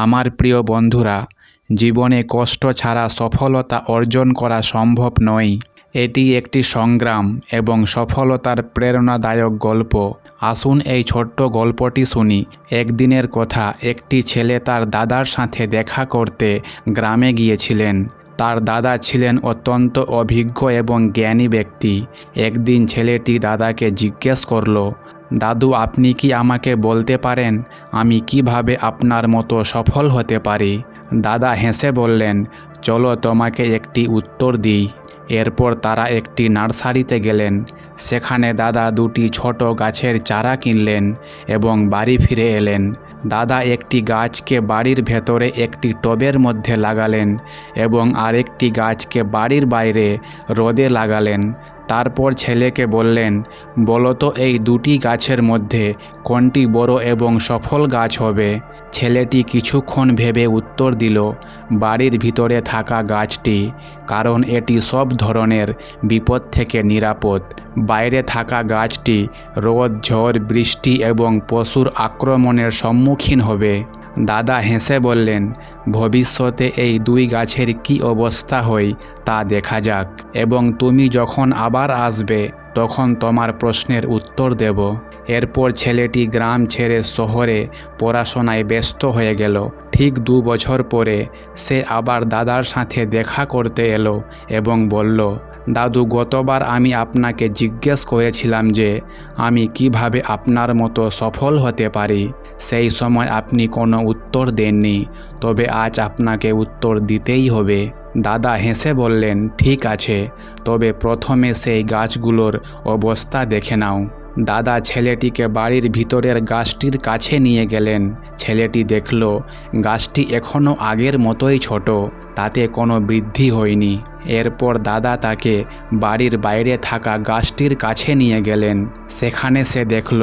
আমার প্রিয় বন্ধুরা, জীবনে কষ্ট ছাড়া সফলতা অর্জন করা সম্ভব নয়। এটি একটি সংগ্রাম এবং সফলতার প্রেরণাদায়ক গল্প। আসুন এই ছোট্ট গল্পটি শুনি। একদিনের কথা, একটি ছেলে তার দাদার সাথে দেখা করতে গ্রামে গিয়েছিলেন। তার দাদা ছিলেন অত্যন্ত অভিজ্ঞ এবং জ্ঞানী ব্যক্তি। একদিন ছেলেটি দাদাকে জিজ্ঞেস করল, দাদু, আপনি কি আমাকে বলতে পারেন আমি কিভাবে আপনার মতো সফল হতে পারি? দাদা হেসে বললেন, চলো তোমাকে একটি উত্তর দিই। এরপর তারা একটি নার্সারিতে গেলেন। সেখানে দাদা দুটি ছোট গাছের চারা কিনলেন এবং বাড়ি ফিরে এলেন। দাদা একটি গাছকে বাড়ির ভেতরে একটি টবের মধ্যে লাগালেন এবং আরেকটি গাছকে বাড়ির বাইরে রোদে লাগালেন। তারপর ছেলেকে বললেন, বলো তো এই দুটি গাছের মধ্যে কোনটি বড় এবং সফল গাছ হবে? ছেলেটি কিছুক্ষণ ভেবে উত্তর দিল, বাড়ির ভিতরে থাকা গাছটি, কারণ এটি সব ধরনের বিপদ থেকে নিরাপদ। বাইরে থাকা গাছটি রোদ, ঝড়, বৃষ্টি এবং পশুর আক্রমণের সম্মুখীন হবে। দাদা হেসে বললেন, ভবিষ্যতে এই দুই গাছের কী অবস্থা হয় তা দেখা যাক, এবং তুমি যখন আবার আসবে তখন তোমার প্রশ্নের উত্তর দেব। এরপর ছেলেটি গ্রাম ছেড়ে শহরে পড়াশোনায় ব্যস্ত হয়ে গেল। ঠিক 2 বছর পরে সে আবার দাদার সাথে দেখা করতে এলো এবং বলল, দাদু, গতবার আমি আপনাকে জিজ্ঞেস করেছিলাম যে আমি কিভাবে আপনার মতো সফল হতে পারি। সেই সময় আপনি কোনো উত্তর দেননি, তবে আজ আপনাকে উত্তর দিতেই হবে। দাদা হেসে বললেন, ঠিক আছে, তবে প্রথমে সেই গাছগুলোর অবস্থা দেখে নাও। দাদা ছেলেটিকে বাড়ির ভিতরের গাছটির কাছে নিয়ে গেলেন। ছেলেটি দেখল গাছটি এখনও আগের মতোই ছোট, তাতে কোনো বৃদ্ধি হয়নি। এরপর দাদা তাকে বাড়ির বাইরে থাকা গাছটির কাছে নিয়ে গেলেন। সেখানে সে দেখল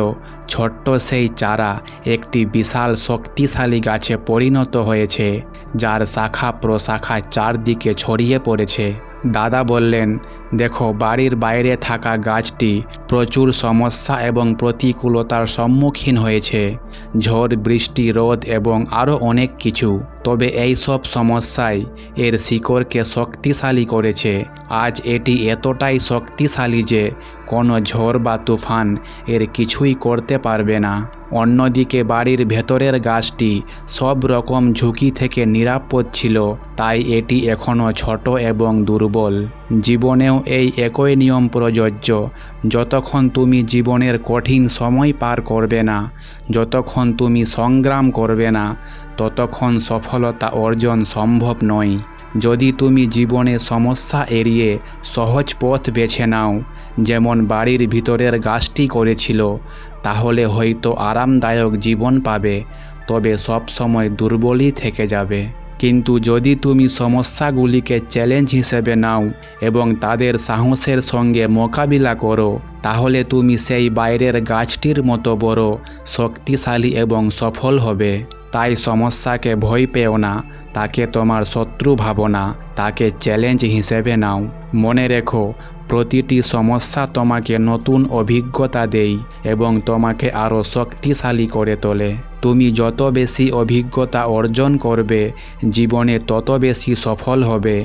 ছোট্ট সেই চারা একটি বিশাল শক্তিশালী গাছে পরিণত হয়েছে, যার শাখা প্রশাখা চারদিকে ছড়িয়ে পড়েছে। দাদা বললেন, দেখো, বাড়ির বাইরে থাকা গাছটি প্রচুর সমস্যা এবং প্রতিকূলতার সম্মুখীন হয়েছে, ঝড়, বৃষ্টি, রোদ এবং আরও অনেক কিছু। তবে এই সব সমস্যাই এর শিকড়কে শক্তিশালী করেছে। আজ এটি এতটাই শক্তিশালী যে কোনো ঝড় বা তুফান এর কিছুই করতে পারবে না। অন্যদিকে বাড়ির ভেতরের গাছটি সব রকম ঝুঁকি থেকে নিরাপদ ছিল, তাই এটি এখনও ছোট এবং দুর্বল। জীবনেও এই একই নিয়ম প্রযোজ্য। যতক্ষণ তুমি জীবনের কঠিন সময় পার করবে না, যতক্ষণ তুমি সংগ্রাম করবে না, ততক্ষণ সফলতা অর্জন সম্ভব নয়। যদি তুমি জীবনে সমস্যা এড়িয়ে সহজ পথ বেছে নাও, যেমন বাড়ির ভিতরের গাছটি করেছিল, তাহলে হয়তো আরামদায়ক জীবন পাবে, তবে সব সময় দুর্বলই থেকে যাবে। কিন্তু যদি তুমি সমস্যাগুলিকে চ্যালেঞ্জ হিসেবে নাও এবং তাদের সাহসের সঙ্গে মোকাবিলা করো, তাহলে তুমি সেই বাইরের গাছটির মতো বড়, শক্তিশালী এবং সফল হবে। তাই সমস্যাকে ভয় পেও না, তাকে তোমার শত্রু ভাবো না, তাকে চ্যালেঞ্জ হিসেবে নাও। মনে রেখো, প্রতিটি সমস্যা তোমাকে নতুন অভিজ্ঞতা দেয় এবং তোমাকে আরও শক্তিশালী করে তোলে। তুমি যত বেশি অভিজ্ঞতা অর্জন করবে, জীবনে তত বেশি সফল হবে।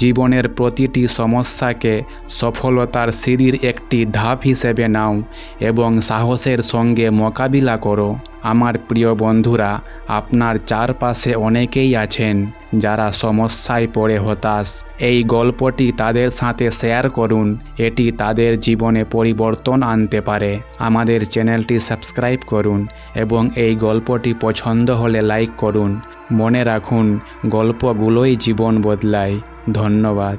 জীবনের প্রতিটি সমস্যাকে সফলতার সিঁড়ির একটি ধাপ হিসেবে নাও এবং সাহসের সঙ্গে মোকাবিলা করো। আমার প্রিয় বন্ধুরা, আপনার চারপাশে অনেকেই আছেন যারা সমস্যায় পড়ে হতাশ। এই গল্পটি তাদের সাথে শেয়ার করুন, এটি তাদের জীবনে পরিবর্তন আনতে পারে। আমাদের চ্যানেলটি সাবস্ক্রাইব করুন এবং এই গল্পটি পছন্দ হলে লাইক করুন। মনে রাখুন, গল্পগুলোই জীবন বদলায়। ধন্যবাদ।